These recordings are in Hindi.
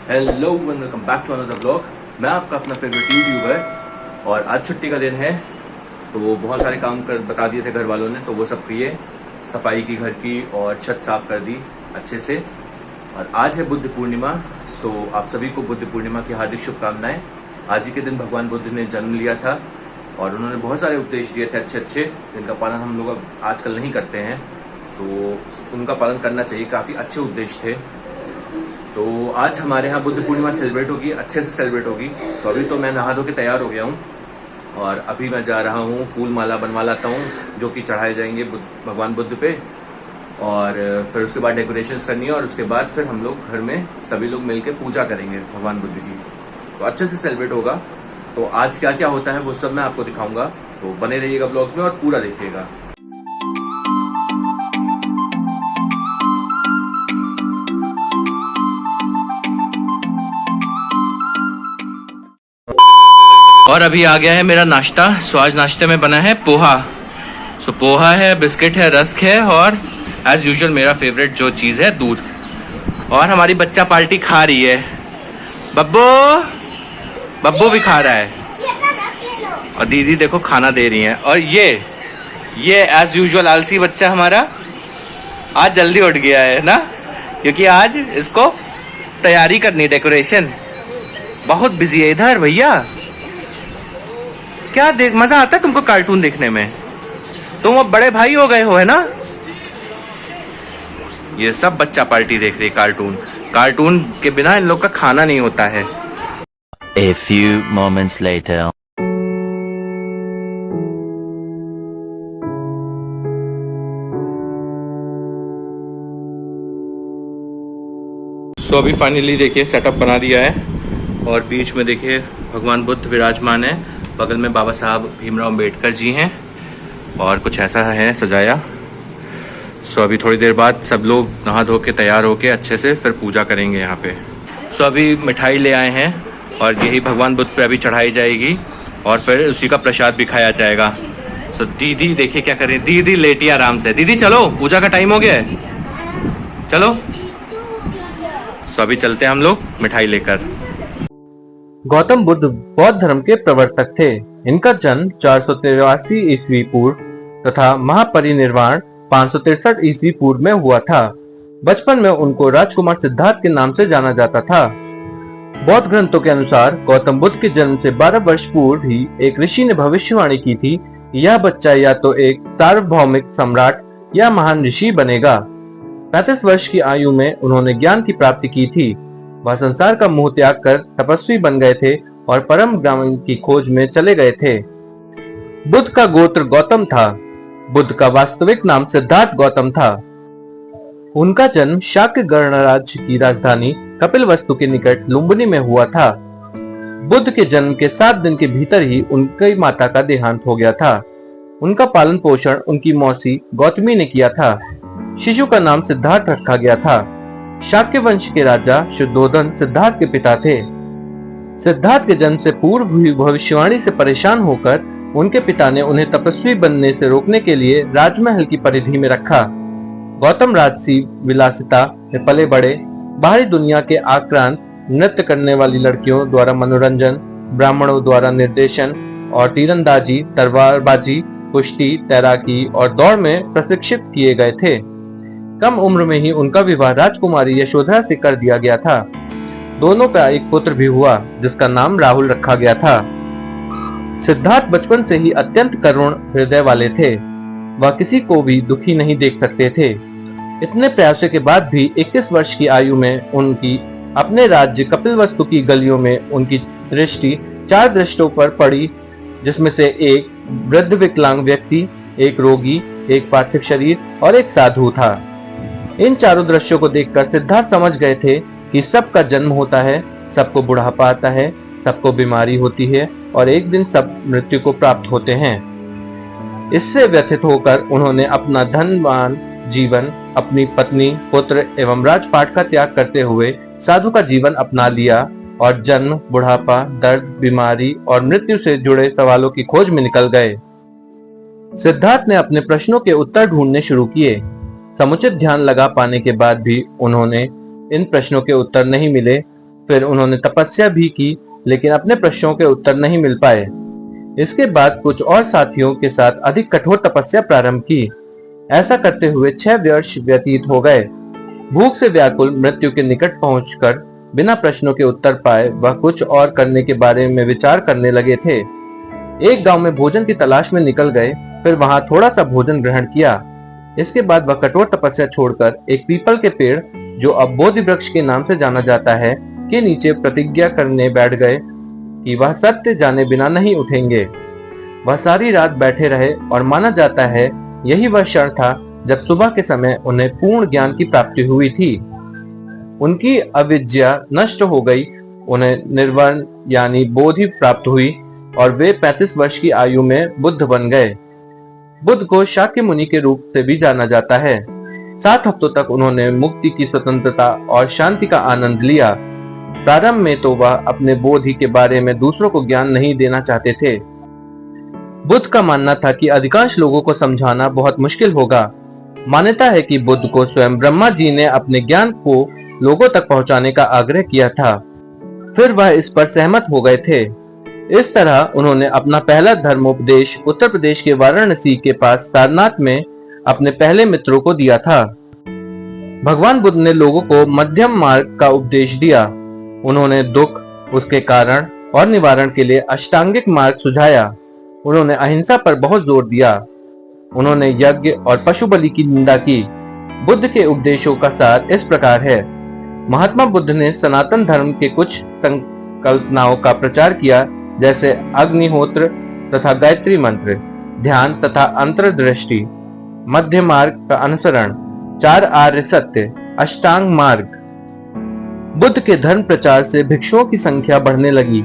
Hello and welcome back to another blog. मैं आपका अपना फेवरेट यूट्यूबर और आज छुट्टी का दिन है तो बहुत सारे काम कर बता दिए थे घर वालों ने, तो वो सब किए, सफाई की घर की और छत साफ कर दी अच्छे से। और आज है बुद्ध पूर्णिमा, सो आप सभी को बुद्ध पूर्णिमा की हार्दिक शुभकामनाएं। आज ही के दिन भगवान बुद्ध ने जन्म लिया था और उन्होंने बहुत सारे उपदेश दिए थे अच्छे अच्छे, जिनका पालन हम लोग अब आजकल नहीं करते हैं। सो उनका पालन करना चाहिए, काफ़ी अच्छे उपदेश थे। तो आज हमारे यहाँ बुद्ध पूर्णिमा सेलिब्रेट होगी, अच्छे से सेलिब्रेट होगी। तो अभी तो मैं नहा धो के तैयार हो गया हूँ और अभी मैं जा रहा हूँ, फूल माला बनवा लाता हूँ जो कि चढ़ाए जाएंगे भगवान बुद्ध पे। और फिर उसके बाद डेकोरेशंस करनी है और उसके बाद फिर हम लोग घर में सभी लोग मिलकर पूजा करेंगे भगवान बुद्ध की। तो अच्छे से सेलिब्रेट होगा। तो आज क्या क्या होता है वो सब मैं आपको दिखाऊंगा, तो बने रहिएगा ब्लॉग्स में और पूरा देखिएगा। और अभी आ गया है मेरा नाश्ता। सो आज नाश्ते में बना है पोहा। सो पोहा है, बिस्किट है, रस्क है और एज यूजुअल मेरा फेवरेट जो चीज़ है दूध। और हमारी बच्चा पार्टी खा रही है, बब्बू भी खा रहा है और दीदी देखो खाना दे रही है। और ये एज यूजुअल आलसी बच्चा हमारा आज जल्दी उठ गया है ना, क्योंकि आज इसको तैयारी करनी, डेकोरेशन। बहुत बिजी है इधर भैया। क्या देख मजा आता है तुमको कार्टून देखने में? तुम अब बड़े भाई हो गए हो, है ना? ये सब बच्चा पार्टी देख रही, कार्टून के बिना इन लोग का खाना नहीं होता है। A few moments later. सो अभी फाइनली देखिए सेटअप बना दिया है और बीच में देखिए भगवान बुद्ध विराजमान है, बगल में बाबा साहब भीमराव अंबेडकर जी हैं और कुछ ऐसा है सजाया। सो अभी थोड़ी देर बाद सब लोग नहा धो के तैयार होके अच्छे से फिर पूजा करेंगे यहाँ पे। सो अभी मिठाई ले आए हैं और यही भगवान बुद्ध पे अभी चढ़ाई जाएगी और फिर उसी का प्रसाद भी खाया जाएगा। सो दीदी देखिए क्या करें, दीदी लेटी आराम से। दीदी चलो, पूजा का टाइम हो गया है, चलो। सो अभी चलते हैं हम लोग मिठाई लेकर। गौतम बुद्ध बौद्ध धर्म के प्रवर्तक थे। इनका जन्म 483 ईस्वी पूर्व तथा महापरिनिर्वाण 563 ईस्वी पूर्व में हुआ था। बचपन में उनको राजकुमार सिद्धार्थ के नाम से जाना जाता था। बौद्ध ग्रंथों के अनुसार गौतम बुद्ध के जन्म से 12 वर्ष पूर्व ही एक ऋषि ने भविष्यवाणी की थी कि यह बच्चा या तो एक सार्वभौमिक सम्राट या महान ऋषि बनेगा। 35 वर्ष की आयु में उन्होंने ज्ञान की प्राप्ति की थी। वह संसार का मोह त्याग कर तपस्वी बन गए थे और परम ज्ञान की खोज में चले गए थे। बुद्ध का गोत्र गौतम था। बुद्ध का वास्तविक नाम सिद्धार्थ गौतम था। उनका जन्म शाक्य गणराज्य की राजधानी कपिलवस्तु के निकट लुम्बिनी में हुआ था। बुद्ध के जन्म के 7 दिन के भीतर ही उनकी माता का देहांत हो गया था। उनका पालन पोषण उनकी मौसी गौतमी ने किया था। शिशु का नाम सिद्धार्थ रखा गया था। शाक्य वंश के राजा शुद्धोधन सिद्धार्थ के पिता थे। सिद्धार्थ के जन्म से पूर्व हुई भविष्यवाणी से परेशान होकर उनके पिता ने उन्हें तपस्वी बनने से रोकने के लिए राजमहल की परिधि में रखा। गौतम राजसी विलासिता में पले बड़े, बाहरी दुनिया के आक्रांत, नृत्य करने वाली लड़कियों द्वारा मनोरंजन, ब्राह्मणों द्वारा निर्देशन और तीरंदाजी, तलवारबाजी, कुश्ती, तैराकी और दौड़ में प्रशिक्षित किए गए थे। कम उम्र में ही उनका विवाह राजकुमारी यशोधरा से कर दिया गया था। दोनों का एक पुत्र भी हुआ जिसका नाम राहुल रखा गया था। सिद्धार्थ बचपन से ही अत्यंत करुण हृदय वाले थे। वह किसी को भी दुखी नहीं देख सकते थे। इतने प्रयासों के बाद भी 21 वर्ष की आयु में उनकी अपने राज्य कपिलवस्तु की गलियों में उनकी दृष्टि 4 दृष्टों पर पड़ी, जिसमें से एक वृद्ध विकलांग व्यक्ति, एक रोगी, एक पार्थिव शरीर और एक साधु था। इन चारों दृश्यों को देखकर सिद्धार्थ समझ गए थे कि सबका जन्म होता है, सबको बुढ़ापा आता है, सबको बीमारी होती है और एक दिन सब मृत्यु को प्राप्त होते हैं। इससे व्यथित होकर उन्होंने अपना धनवान जीवन, अपनी पत्नी, पुत्र एवं राजपाट का त्याग करते हुए साधु का जीवन अपना लिया और जन्म, बुढ़ापा, दर्द, बीमारी और मृत्यु से जुड़े सवालों की खोज में निकल गए। सिद्धार्थ ने अपने प्रश्नों के उत्तर ढूंढने शुरू किए। समुचित ध्यान लगा पाने के बाद भी उन्होंने इन प्रश्नों के उत्तर नहीं मिले। फिर उन्होंने तपस्या भी की, लेकिन अपने प्रश्नों के उत्तर नहीं मिल पाए। इसके बाद कुछ और साथियों के साथ अधिक कठोर तपस्या प्रारंभ की। ऐसा करते हुए 6 वर्ष व्यतीत हो गए। भूख से व्याकुल मृत्यु के निकट पहुंचकर बिना प्रश्नों के उत्तर पाए वह कुछ और करने के बारे में विचार करने लगे थे। एक गांव में भोजन की तलाश में निकल गए, फिर वहां थोड़ा सा भोजन ग्रहण किया। इसके बाद वह कठोर तपस्या छोड़कर एक पीपल के पेड़, जो अब बोधि वृक्ष के नाम से जाना जाता है, के नीचे प्रतिज्ञा करने बैठ गए कि वह सत्य जाने बिना नहीं उठेंगे। वह सारी रात बैठे रहे और माना जाता है यही वह क्षण था जब सुबह के समय उन्हें पूर्ण ज्ञान की प्राप्ति हुई थी। उनकी अविद्या नष्ट हो गई, उन्हें निर्वाण यानी बोधि प्राप्त हुई और वे 35 वर्ष की आयु में बुद्ध बन गए। बुद्ध को शाक्य मुनि के रूप से भी जाना जाता है। 7 हफ्तों तक उन्होंने मुक्ति की स्वतंत्रता और शांति का आनंद लिया। प्रारंभ में तो वह अपने बोधि के बारे में दूसरों को ज्ञान नहीं देना चाहते थे। बुद्ध का मानना था कि अधिकांश लोगों को समझाना बहुत मुश्किल होगा। मान्यता है कि बुद्ध को स्वयं ब्रह्मा जी ने अपने ज्ञान को लोगों तक पहुंचाने का आग्रह किया था। फिर वह इस पर सहमत हो गए थे। इस तरह उन्होंने अपना पहला धर्मोपदेश उत्तर प्रदेश के वाराणसी के पास सारनाथ में अपने पहले मित्रों को दिया था। भगवान बुद्ध ने लोगों को मध्यम मार्ग का उपदेश दिया। उन्होंने दुख, उसके कारण और निवारण के लिए अष्टांगिक मार्ग सुझाया। उन्होंने अहिंसा पर बहुत जोर दिया। उन्होंने यज्ञ और पशु बलि की निंदा की। बुद्ध के उपदेशों का सार इस प्रकार है। महात्मा बुद्ध ने सनातन धर्म के कुछ संकल्पनाओं का प्रचार किया, जैसे अग्निहोत्र तथा गायत्री मंत्र, ध्यान तथा अंतर्दृष्टि, मध्य मार्ग का अनुसरण, 4 आर्य सत्य, अष्टांग मार्ग। बुद्ध के धर्म प्रचार से भिक्षुओं की संख्या बढ़ने लगी।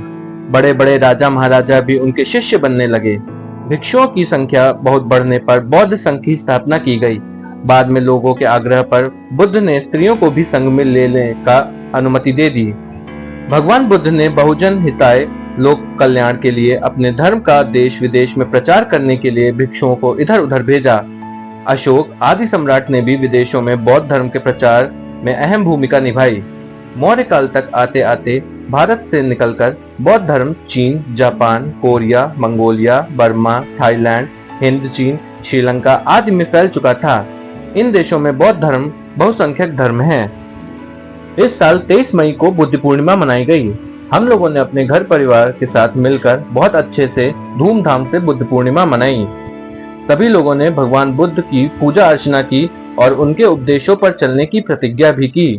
बड़े बड़े राजा महाराजा भी उनके शिष्य बनने लगे। भिक्षुओं की संख्या बहुत बढ़ने पर बौद्ध संघ की स्थापना की गई। बाद में लोगों के आग्रह पर बुद्ध ने स्त्रियों को भी संघ में लेने का अनुमति दे दी। भगवान बुद्ध ने बहुजन हिताय लोक कल्याण के लिए अपने धर्म का देश विदेश में प्रचार करने के लिए भिक्षुओं को इधर उधर भेजा। अशोक आदि सम्राट ने भी विदेशों में बौद्ध धर्म के प्रचार में अहम भूमिका निभाई। मौर्य काल तक आते आते भारत से निकलकर बौद्ध धर्म चीन, Japan, Korea, Mongolia, Burma, Thailand, Hind, चीन, श्रीलंका आदि में फैल चुका था। इन देशों में बौद्ध धर्म बहुसंख्यक धर्म है। इस साल 23 मई को बुद्ध पूर्णिमा मनाई गई। हम लोगों ने अपने घर परिवार के साथ मिलकर बहुत अच्छे से धूमधाम से बुद्ध पूर्णिमा मनाई। सभी लोगों ने भगवान बुद्ध की पूजा अर्चना की और उनके उपदेशों पर चलने की प्रतिज्ञा भी की।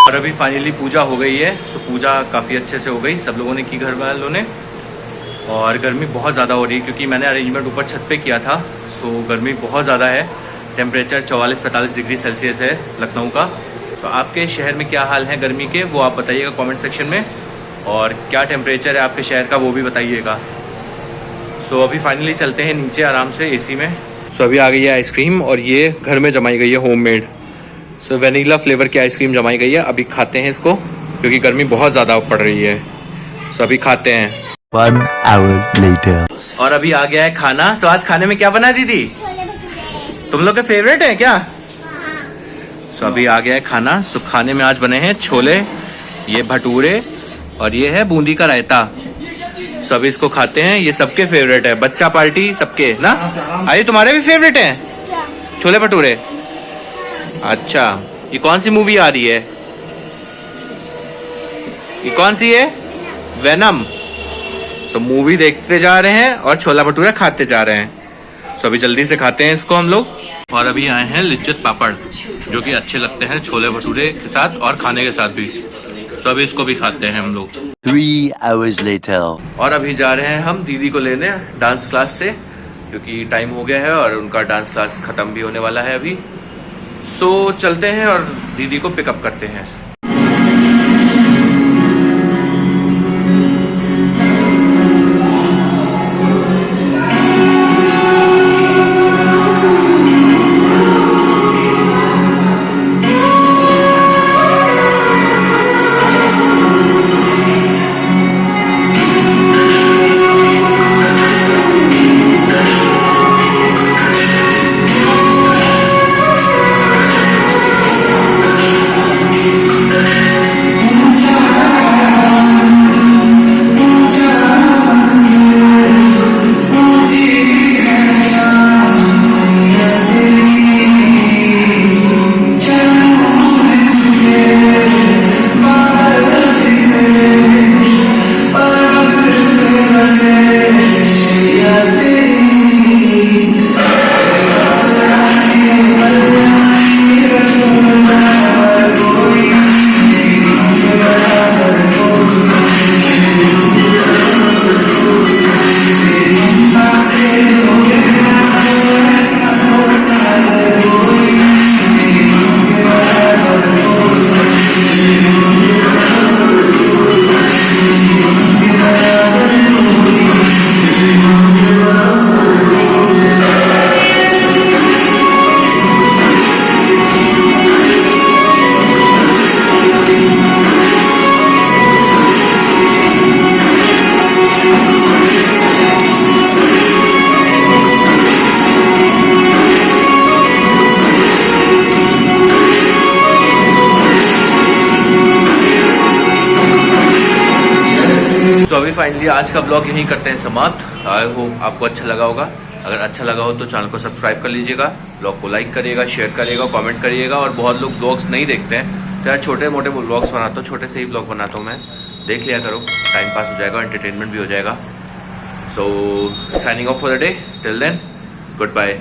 और अभी फाइनली पूजा हो गई है। सो पूजा काफ़ी अच्छे से हो गई, सब लोगों ने की, घर वालों ने। और गर्मी बहुत ज़्यादा हो रही है क्योंकि मैंने अरेंजमेंट ऊपर छत पे किया था। सो गर्मी बहुत ज़्यादा है। टेम्परेचर 44-45 डिग्री सेल्सियस है लखनऊ का। तो आपके शहर में क्या हाल है गर्मी के, वो आप बताइएगा कमेंट सेक्शन में। और क्या टेम्परेचर है आपके शहर का, वो भी बताइएगा। सो अभी फाइनली चलते हैं नीचे आराम से एसी में। सो अभी आ गई है आइसक्रीम और ये घर में जमाई गई है होममेड। सो वेनिला फ्लेवर की आइसक्रीम जमाई गई है। अभी खाते हैं इसको क्योंकि गर्मी बहुत ज़्यादा पड़ रही है। सो अभी खाते हैं। 1 hour later. और अभी आ गया है खाना। सो आज खाने में क्या बना दीदी? तुम लोग के फेवरेट है क्या? सो अभी आ गया है खाना। सो खाने में आज बने हैं छोले, ये भटूरे और ये है बूंदी का रायता। सो अभी इसको खाते हैं। ये सबके फेवरेट है, बच्चा पार्टी सबके ना। आइए तुम्हारे भी फेवरेट हैं छोले भटूरे? अच्छा, ये कौन सी मूवी आ रही है? ये कौन सी है? वेनम। सो मूवी देखते जा रहे हैं और छोला भटूरा खाते जा रहे हैं। सो अभी जल्दी से खाते हैं इसको हम लोग। और अभी आए हैं लिज्जत पापड़, जो कि अच्छे लगते हैं छोले भटूरे के साथ और खाने के साथ भी। सो अभी इसको भी खाते हैं हम लोग। 3 hours later. और अभी जा रहे हैं हम दीदी को लेने डांस क्लास से, क्योंकि टाइम हो गया है और उनका डांस क्लास खत्म भी होने वाला है अभी। सो चलते हैं और दीदी को पिकअप करते हैं। सो अभी फाइनली आज का ब्लॉग यहीं करते हैं समाप्त। आई होप आपको अच्छा लगा होगा। अगर अच्छा लगा हो तो चैनल को सब्सक्राइब कर लीजिएगा, ब्लॉग को लाइक करिएगा, शेयर करिएगा, कमेंट करिएगा। और बहुत लोग ब्लॉग्स नहीं देखते हैं तो यार छोटे मोटे ब्लॉग्स बनाता हूँ, छोटे से ही ब्लॉग बनाता हूँ मैं, देख लिया करो, टाइम पास हो जाएगा, एंटरटेनमेंट भी हो जाएगा। So signing off for the day, till then good bye.